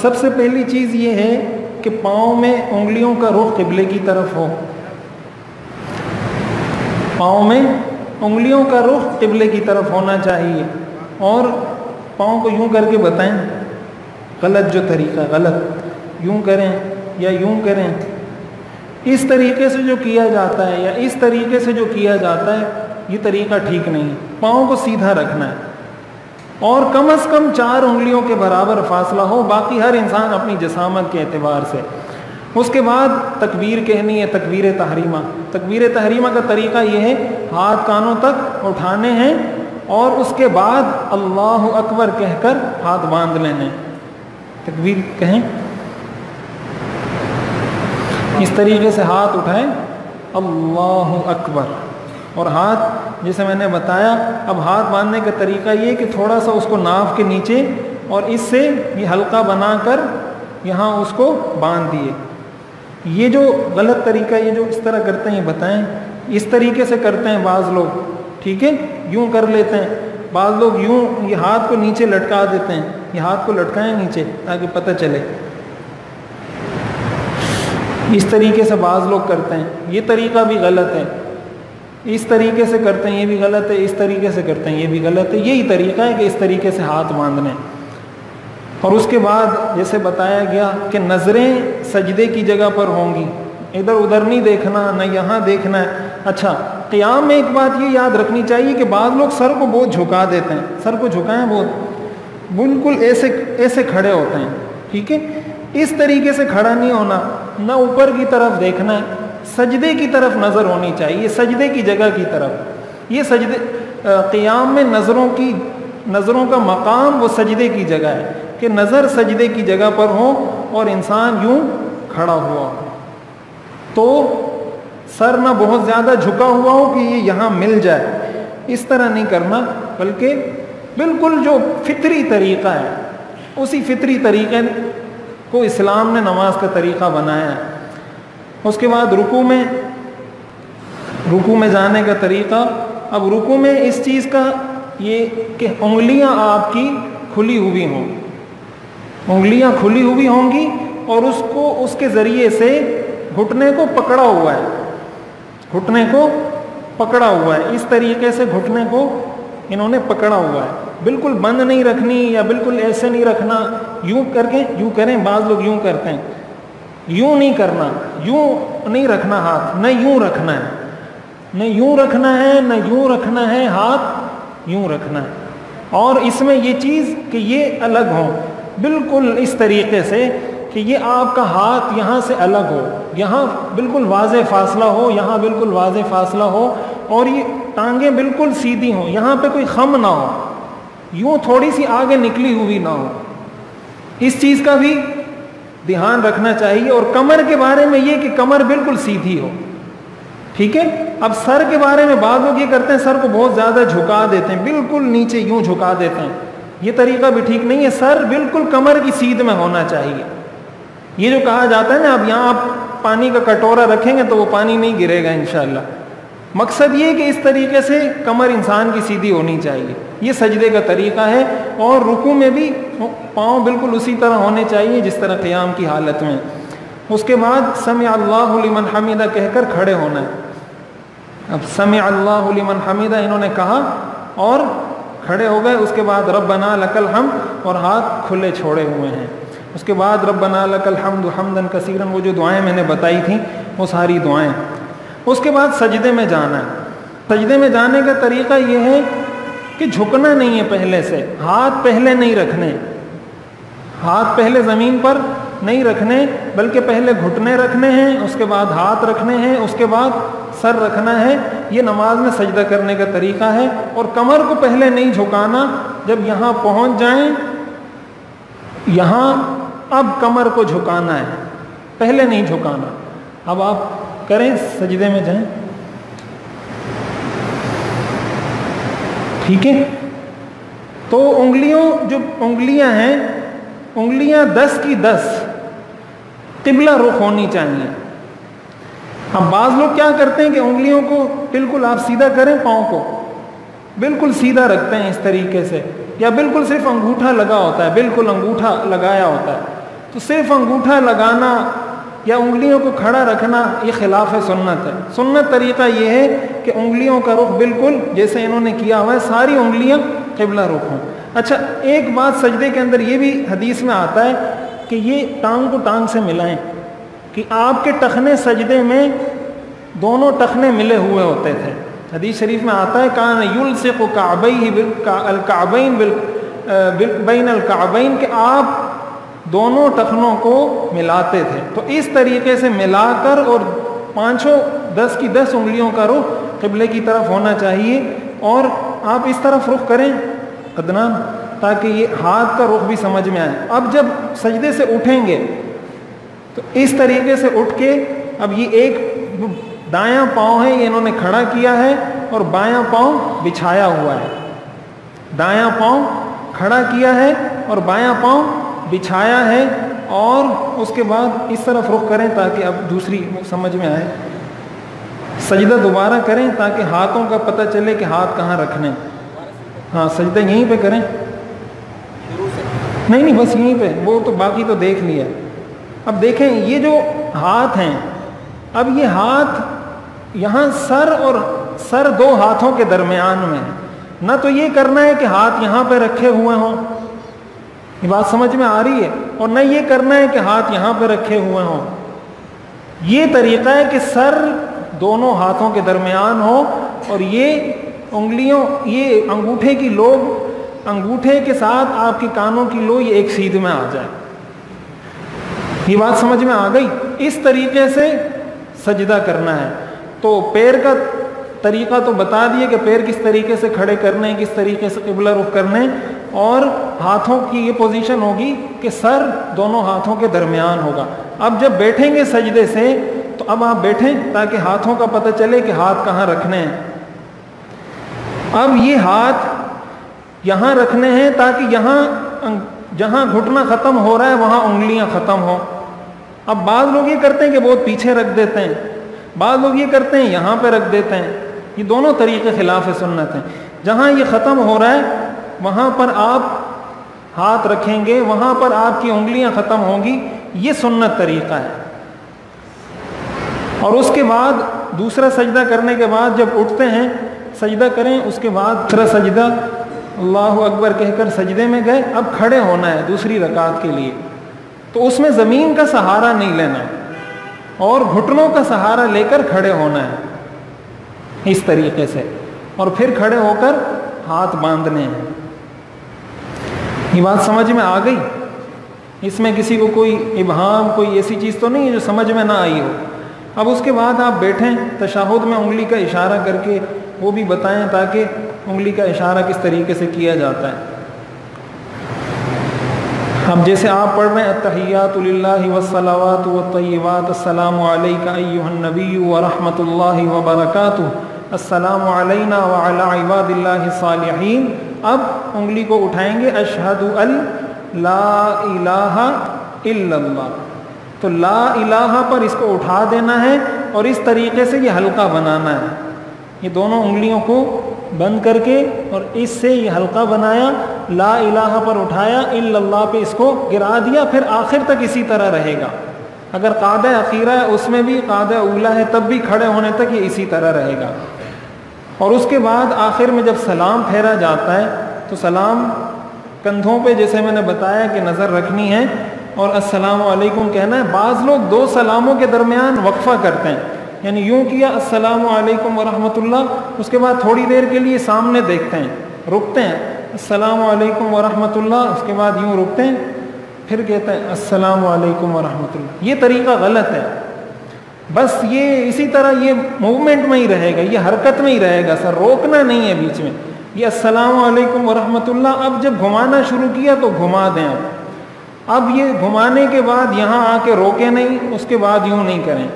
سب سے پہلی چیز یہ ہے کہ پاؤں میں انگلیوں کا رخ قبلے کی طرف ہو. پاؤں میں انگلیوں کا رخ قبلے کی طرف ہونا چاہیے. اور پاؤں کو یوں کر کے بتائیں، غلط جو طریقہ غلط، یوں کریں یا یوں کریں، اس طریقے سے جو کیا جاتا ہے یا اس طریقے سے جو کیا جاتا ہے یہ طریقہ ٹھیک نہیں ہے. پاؤں کو سیدھا رکھنا ہے اور کم از کم 4 انگلیوں کے برابر فاصلہ ہو، باقی ہر انسان اپنی جسامت کے اعتبار سے. اس کے بعد تکبیر کہنی ہے، تکبیر تحریمہ. تکبیر تحریمہ کا طریقہ یہ ہے، ہاتھ کانوں تک اٹھانے ہیں اور اس کے بعد اللہ اکبر کہہ کر ہاتھ باندھ لینے. تکبیر کہیں، اس طریقے سے ہاتھ اٹھائیں، اللہ اکبر، اور ہاتھ جیسے میں نے بتایا. اب ہاتھ باندھنے کا طریقہ یہ کہ تھوڑا سا اس کو ناف کے نیچے اور اس سے یہ حلقہ بنا کر یہاں اس کو باندھ دیے. یہ جو غلط طریقہ یہ جو اس طرح کرتے ہیں یہ بتائیں. اس طریقے سے کرتے ہیں بعض لوگ، ٹھیک ہے، یوں کر لیتے ہیں. بعض لوگ یوں یہ ہاتھ کو نیچے لٹکا دیتے ہیں. یہ ہاتھ کو لٹکائیں نیچے تاکہ پتہ چلے. اس طریقے سے بعض لوگ کرتے ہیں، یہ طریقہ بھی غلط ہے. اس طریقے سے کرتے ہیں یہ بھی غلط ہے، اس طریقے سے کرتے ہیں یہ بھی غلط ہے. یہی طریقہ ہے کہ اس طریقے سے ہاتھ باندھنے. اور اس کے بعد جیسے بتایا گیا کہ نظریں سجدے کی جگہ پر ہوں گی، ادھر ادھر نہیں دیکھنا، نہ یہاں دیکھنا ہے. اچھا، قیام میں ایک بات یہ یاد رکھنی چاہیے کہ بعض لوگ سر کو بہت جھکا دیتے ہیں. سر کو جھکائیں بہت، بالکل ایسے کھڑے ہوتے ہیں. ٹھیک ہے، اس طریقے سے کھڑا نہیں ہونا، نہ اوپر کی طرف دیکھنا ہے، سجدے کی طرف نظر ہونی چاہیے، سجدے کی جگہ کی طرف. یہ قیام میں نظروں کا مقام وہ سجدے کی جگہ ہے کہ نظر سجدے کی جگہ پر ہو اور انسان یوں کھڑا ہوا ہو. تو سر نہ بہت زیادہ جھکا ہوا ہو کہ یہ یہاں مل جائے، اس طرح نہیں کرنا، بلکہ بالکل جو فطری طریقہ ہے اسی فطری طریقے کو اسلام نے نماز کا طریقہ بنایا ہے. اس کے بعد رکوع میں جانے کا طریقہ. اب رکوع میں اس چیز کا یہ کہ انگلیاں آپ کی کھلی ہوئی ہوں، انگلیاں کھلی ہوئی ہوں گی اور اس کے ذریعے سے گھٹنے کو پکڑا ہوا ہے، گھٹنے کو پکڑا ہوا ہے. اس طریقے سے گھٹنے کو انہوں نے پکڑا ہوا ہے. بالکل بند نہیں رکھنی یا بالکل ایسے نہیں رکھنا، یوں کر کے یوں کریں. بعض لوگ یوں کرتے ہیں، یوں نہیں کرنا، یوں نہیں رکھنا ہاتھ، نہ یوں رکھنا ہے، نہ یوں رکھنا ہے، نہ یوں رکھنا ہے، ہاتھ یوں رکھنا ہے. اور اس میں یہ چیز کہ یہ الگ ہو بالکل اس طریقے سے کہ یہ آپ کا ہاتھ یہاں سے الگ ہو، یہاں بالکل واضح فاصلہ ہو، یہاں بالکل واضح فاصلہ ہو، اور یہ ٹانگیں بالکل سیدھی ہوں، یہاں پہ کوئی خم نہ ہو، یوں تھوڑی سی آگے نکلی ہوئی نہ ہو. اس چیز کا بھی دھیان رکھنا چاہیے. اور کمر کے بارے میں یہ کہ کمر بالکل سیدھی ہو. ٹھیک ہے. اب سر کے بارے میں بعض لوگ یہ کرتے ہیں، سر کو بہت زیادہ جھکا دیتے ہیں، بالکل نیچے یوں جھکا دیتے ہیں. یہ طریقہ بھی ٹھیک نہیں ہے. سر بالکل کمر کی سیدھ میں ہونا چاہیے. یہ جو کہا جاتا ہے نا، اب یہاں آپ پانی کا کٹورا رکھیں گے تو وہ پانی نہیں گرے گا انشاءاللہ. مقصد یہ کہ اس طریقے سے کمر انسان کی سیدھی ہونی چاہیے. یہ سجدے کا طریقہ ہے. اور رکوع میں بھی پاؤں بالکل اسی طرح ہونے چاہیے جس طرح قیام کی حالت میں. اس کے بعد سمع اللہ لمن حمیدہ کہہ کر کھڑے ہونا ہے. اب سمع اللہ لمن حمیدہ انہوں نے کہا اور کھڑے ہو گئے. اس کے بعد ربنا لک الحمد، اور ہاتھ کھلے چھوڑے ہوئے ہیں. اس کے بعد ربنا لک الحمد حمدا کثیرا، وہ جو دعائیں میں نے بتائی تھیں وہ ساری دعائیں. اس کے بعد سجدے میں جانا ہے. سجدے میں جانے کا طریقہ یہ ہے کہ جھکنا نہیں ہے، پہلے سے ہاتھ پہلے نہیں رکھنے، ہاتھ پہلے زمین پر نہیں رکھنے، بلکہ پہلے گھٹنے رکھنے ہیں، اس کے بعد ہاتھ رکھنے ہیں، اس کے بعد سر رکھنا ہے. یہ نماز میں سجدہ کرنے کا طریقہ ہے. اور کمر کو پہلے نہیں جھکانا. جب یہاں پہنچ جائیں، یہاں اب کمر کو جھکانا ہے، پہلے نہیں جھکانا. اب آپ کریں، سجدے میں جائیں. ٹھیک ہے. تو جو انگلیاں ہیں، انگلیاں 10 کی 10 قبلہ رخ ہونی چاہیے. اب بعض لوگ کیا کرتے ہیں کہ انگلیوں کو بالکل آپ سیدھا کریں، پاؤں کو بالکل سیدھا رکھتے ہیں اس طریقے سے، یا بالکل صرف انگوٹھا لگا ہوتا ہے، بالکل انگوٹھا لگایا ہوتا ہے. تو صرف انگوٹھا لگانا یا انگلیوں کو کھڑا رکھنا یہ خلاف سنت ہے. سنت طریقہ یہ ہے کہ انگلیوں کا رخ بالکل جیسے انہوں نے کیا ہوا ہے، ساری انگلیاں قبلہ رخ ہوں. اچھا ایک بات سجدے کے اندر یہ بھی حدیث میں آتا ہے کہ یہ ٹانگ کو ٹانگ سے ملائیں، کہ آپ کے ٹخنے سجدے میں دونوں ٹخنے ملے ہوئے ہوتے تھے. حدیث شریف میں آتا ہے کان یلصق کعبیہ الکعبین بین الکعبین، کہ آپ دونوں ٹخنوں کو ملاتے تھے. تو اس طریقے سے ملا کر اور 10 کی 10 انگلیوں کا رخ قبلے کی طرف ہونا چاہیے، اور آپ اس طرف رخ کریں عدنان تاکہ یہ ہاتھ کا رخ بھی سمجھ میں آئے. اب جب سجدے سے اٹھیں گے تو اس طریقے سے اٹھ کے اب یہ ایک دایاں پاؤں ہے یہ انہوں نے کھڑا کیا ہے اور بایاں پاؤں بچھایا ہوا ہے. دایاں پاؤں کھڑا کیا ہے اور بایاں پاؤں بچھایا ہے، اور اس کے بعد اس طرف رخ کریں تاکہ اب دوسری سمجھ میں آئے. سجدہ دوبارہ کریں تاکہ ہاتھوں کا پتہ چلے کہ ہاتھ کہاں رکھنے. ہاں سجدہ یہیں پہ کریں، نہیں بس یہیں پہ، وہ تو باقی تو دیکھ لیا. اب دیکھیں یہ جو ہاتھ ہیں، اب یہ ہاتھ یہاں سر 2 ہاتھوں کے درمیان میں ہے. نہ تو یہ کرنا ہے کہ ہاتھ یہاں پہ رکھے ہوئے ہوں، یہ بات سمجھ میں آ رہی ہے، اور نہ یہ کرنا ہے کہ ہاتھ یہاں پہ رکھے ہوئے ہوں. یہ طریقہ ہے کہ سر دونوں ہاتھوں کے درمیان ہو، اور یہ انگلیوں یہ انگوٹھے کی لوب انگوٹھے کے ساتھ آپ کے کانوں کی لو یہ ایک سیدھ میں آ جائے. یہ بات سمجھ میں آ گئی. اس طریقے سے سجدہ کرنا ہے. تو پیر کا طریقہ تو بتا دیے کہ پیر کس طریقے سے کھڑے کرنے ہیں، کس طریقے سے قبلہ رخ کرنے، اور ہاتھوں کی یہ پوزیشن ہوگی کہ سر دونوں ہاتھوں کے درمیان ہوگا. اب جب بیٹھیں گے سجدے سے تو اب آپ بیٹھیں تاکہ ہاتھوں کا پتہ چلے کہ ہاتھ کہاں رکھنے ہیں. اب یہ ہاتھ یہاں رکھنے ہیں تاکہ یہاں جہاں گھٹنا ختم ہو رہا ہے وہاں انگلیاں ختم ہوں. اب بعض لوگ یہ کرتے ہیں کہ بہت پیچھے رکھ دیتے ہیں، بعض لوگ یہ کرتے ہیں یہاں پہ رکھ دیتے ہیں. یہ دونوں طریقے خلاف سنت ہیں. جہاں یہ ختم ہو رہا ہے وہاں پر آپ ہاتھ رکھیں گے، وہاں پر آپ کی انگلیاں ختم ہوں گی. یہ سنت طریقہ ہے. اور اس کے بعد دوسرا سجدہ کرنے کے بعد جب اٹھتے ہیں سجدہ کریں، اس کے بعد دوسرا سجدہ اللہ اکبر کہہ کر سجدے میں گئے. اب کھڑے ہونا ہے دوسری رکعت کے لیے، تو اس میں زمین کا سہارا نہیں لینا اور گھٹنوں کا سہارا لے کر کھڑے ہونا ہے اس طریقے سے، اور پھر کھڑے ہو کر ہاتھ باندھنے ہیں. یہ بات سمجھ میں آ گئی؟ اس میں کسی کو کوئی ابہام کوئی ایسی چیز تو نہیں ہے جو سمجھ میں نہ آئی ہو. اب اس کے بعد آپ بیٹھیں، تشہد میں انگلی کا اشارہ کر کے وہ بھی بتائیں تاکہ انگلی کا اشارہ کس طریقے سے کیا جاتا ہے. اب جیسے آپ پڑھ رہے ہیں التحیات للہ والصلوات والطیبات السلام علیک ایھا النبی ورحمۃ اللہ وبرکاتہ السلام علینا وعلی عباد اللہ الصالحین. اب انگلی کو اٹھائیں گے اشہد ان لا الہ الا اللہ. تو لا الہ پر اس کو اٹھا دینا ہے اور اس طریقے سے یہ حلقہ بنانا ہے. یہ دونوں انگلیوں کو بند کر کے اور اس سے یہ حلقہ بنایا، لا الہ پر اٹھایا، الا اللہ پہ اس کو گرا دیا، پھر آخر تک اسی طرح رہے گا. اگر قاعدہ اخیرہ ہے اس میں بھی قاعدہ اولا ہے تب بھی کھڑے ہونے تک یہ اسی طرح رہے گا. اور اس کے بعد آخر میں جب سلام پھیرا جاتا ہے تو سلام کندھوں پہ جیسے میں نے بتایا کہ نظر رکھنی ہے اور السلام علیکم کہنا ہے. بعض لوگ 2 سلاموں کے درمیان وقفہ کرتے ہیں، یعنی یوں کیا السلام علیکم ورحمۃ اللہ، اس کے بعد تھوڑی دیر کے لیے سامنے دیکھتے ہیں، رکتے ہیں السلام علیکم ورحمۃ اللہ، اس کے بعد یوں رکتے ہیں پھر کہتے ہیں السلام علیکم ورحمۃ اللہ. یہ طریقہ غلط ہے. بس یہ اسی طرح یہ موومنٹ میں ہی رہے گا، یہ حرکت میں ہی رہے گا، سر روکنا نہیں ہے بیچ میں. یہ السلام علیکم ورحمۃ اللہ، اب جب گھمانا شروع کیا تو گھما دیں. اب یہ گھمانے کے بعد یہاں آ کے روکے نہیں، اس کے بعد یوں نہیں کریں.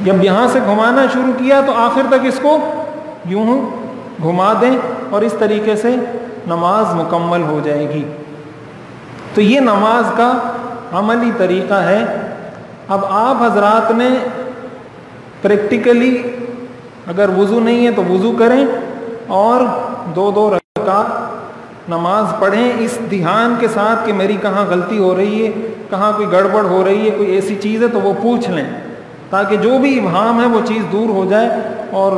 جب یہاں سے گھمانا شروع کیا تو آخر تک اس کو یوں گھما دیں اور اس طریقے سے نماز مکمل ہو جائے گی. تو یہ نماز کا عملی طریقہ ہے. اب آپ حضرات نے پریکٹیکلی اگر وضو نہیں ہے تو وضو کریں اور 2 رکعت نماز پڑھیں اس دھیان کے ساتھ کہ میری کہاں غلطی ہو رہی ہے، کہاں کوئی گڑبڑ ہو رہی ہے، کوئی ایسی چیز ہے تو وہ پوچھ لیں، تاکہ جو بھی ابہام ہے وہ چیز دور ہو جائے اور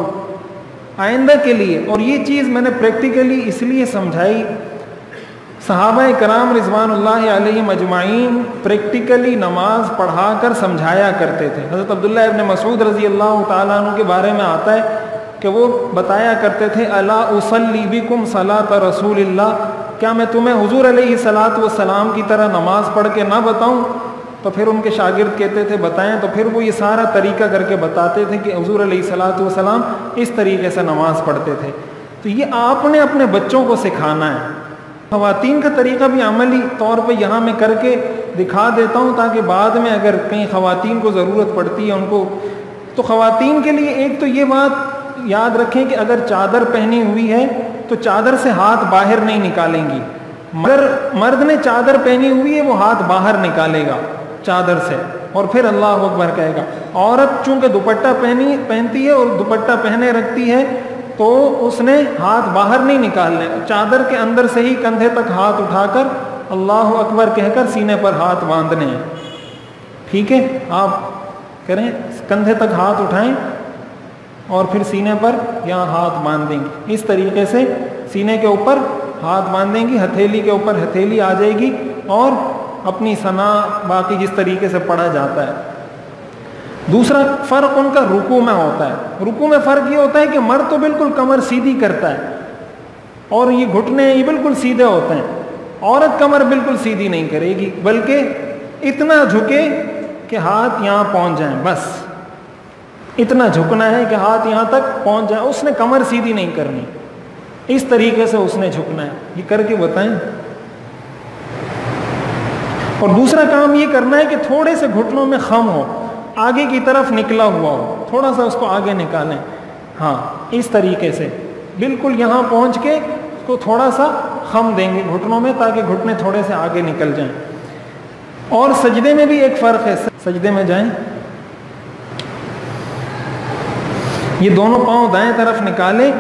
آئندہ کے لیے۔ اور یہ چیز میں نے پریکٹیکلی اس لیے سمجھائی، صحابہ کرام رضوان اللہ علیہم اجمعین پریکٹیکلی نماز پڑھا کر سمجھایا کرتے تھے۔ حضرت عبداللہ ابن مسعود رضی اللہ تعالیٰ عنہ کے بارے میں آتا ہے کہ وہ بتایا کرتے تھے الا اصلی بکم صلاۃ رسول اللہ، کیا میں تمہیں حضور علیہ الصلاۃ والسلام کی طرح نماز پڑھ کے نہ بتاؤں؟ تو پھر ان کے شاگرد کہتے تھے بتائیں، تو پھر وہ یہ سارا طریقہ کر کے بتاتے تھے کہ حضور علیہ الصلاۃ والسلام اس طریقے سے نماز پڑھتے تھے۔ تو یہ آپ نے اپنے بچوں کو سکھانا ہے۔ خواتین کا طریقہ بھی عملی طور پہ یہاں میں کر کے دکھا دیتا ہوں، تاکہ بعد میں اگر کہیں خواتین کو ضرورت پڑتی ہے ان کو، تو خواتین کے لیے ایک تو یہ بات یاد رکھیں کہ اگر چادر پہنی ہوئی ہے تو چادر سے ہاتھ باہر نہیں نکالیں گی، مگر مرد نے چادر پہنی ہوئی ہے وہ ہاتھ باہر نکالے گا چادر سے اور پھر اللہ اکبر کہے گا۔ عورت چونکہ دوپٹہ پہنتی ہے اور دوپٹہ پہنے رکھتی ہے تو اس نے ہاتھ باہر نہیں نکالنے، چادر کے اندر سے ہی کندھے تک ہاتھ اٹھا کر اللہ اکبر کہہ کر سینے پر ہاتھ باندھنے ہیں۔ ٹھیک ہے، آپ کریں، کندھے تک ہاتھ اٹھائیں اور پھر سینے پر یہاں ہاتھ باندھیں گی، اس طریقے سے سینے کے اوپر ہاتھ باندھیں گی، ہتھیلی کے اوپر ہتھیلی آ جائے گی، اور اپنی ثنا باقی جس طریقے سے پڑھا جاتا ہے۔ دوسرا فرق ان کا رکوع میں ہوتا ہے۔ رکوع میں فرق یہ ہوتا ہے کہ مرد تو بالکل کمر سیدھی کرتا ہے اور یہ گھٹنے یہ بالکل سیدھے ہوتے ہیں، عورت کمر بالکل سیدھی نہیں کرے گی، بلکہ اتنا جھکے کہ ہاتھ یہاں پہنچ جائیں، بس اتنا جھکنا ہے کہ ہاتھ یہاں تک پہنچ جائیں، اس نے کمر سیدھی نہیں کرنی، اس طریقے سے اس نے جھکنا ہے۔ یہ کر کے بتائیں۔ اور دوسرا کام یہ کرنا ہے کہ تھوڑے سے گھٹنوں میں خم ہو، آگے کی طرف نکلا ہوا ہو، تھوڑا سا اس کو آگے نکالیں، ہاں اس طریقے سے بالکل یہاں پہنچ کے اس کو تھوڑا سا خم دیں گے گھٹنوں میں، تاکہ گھٹنے تھوڑے سے آگے نکل جائیں۔ اور سجدے میں بھی ایک فرق ہے، سجدے میں جائیں، یہ دونوں پاؤں دائیں طرف نکالے،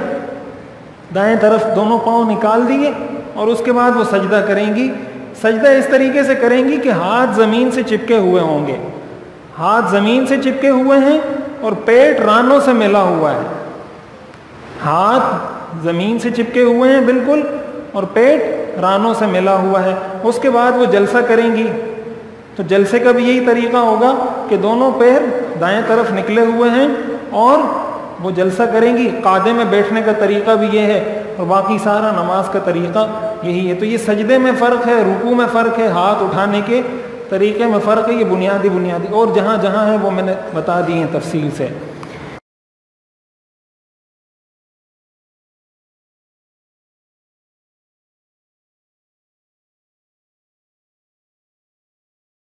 دائیں طرف دونوں پاؤں نکال دیے، اور اس کے بعد وہ سجدہ کریں گی۔ سجدہ اس طریقے سے کریں گی کہ ہاتھ زمین سے چپکے ہوئے ہوں گے، ہاتھ زمین سے چپکے ہوئے ہیں اور پیٹ رانوں سے ملا ہوا ہے، ہاتھ زمین سے چپکے ہوئے ہیں بالکل اور پیٹ رانوں سے ملا ہوا ہے۔ اس کے بعد وہ جلسہ کریں گی، تو جلسے کا بھی یہی طریقہ ہوگا کہ دونوں پیر دائیں طرف نکلے ہوئے ہیں اور وہ جلسہ کریں گی۔ قاعدے میں بیٹھنے کا طریقہ بھی یہ ہے اور باقی سارا نماز کا طریقہ یہی ہے۔ تو یہ سجدے میں فرق ہے، رکوع میں فرق ہے، ہاتھ اٹھانے کے طریقے میں فرق ہے، یہ بنیادی اور جہاں جہاں ہے وہ میں نے بتا دی ہیں تفصیل سے۔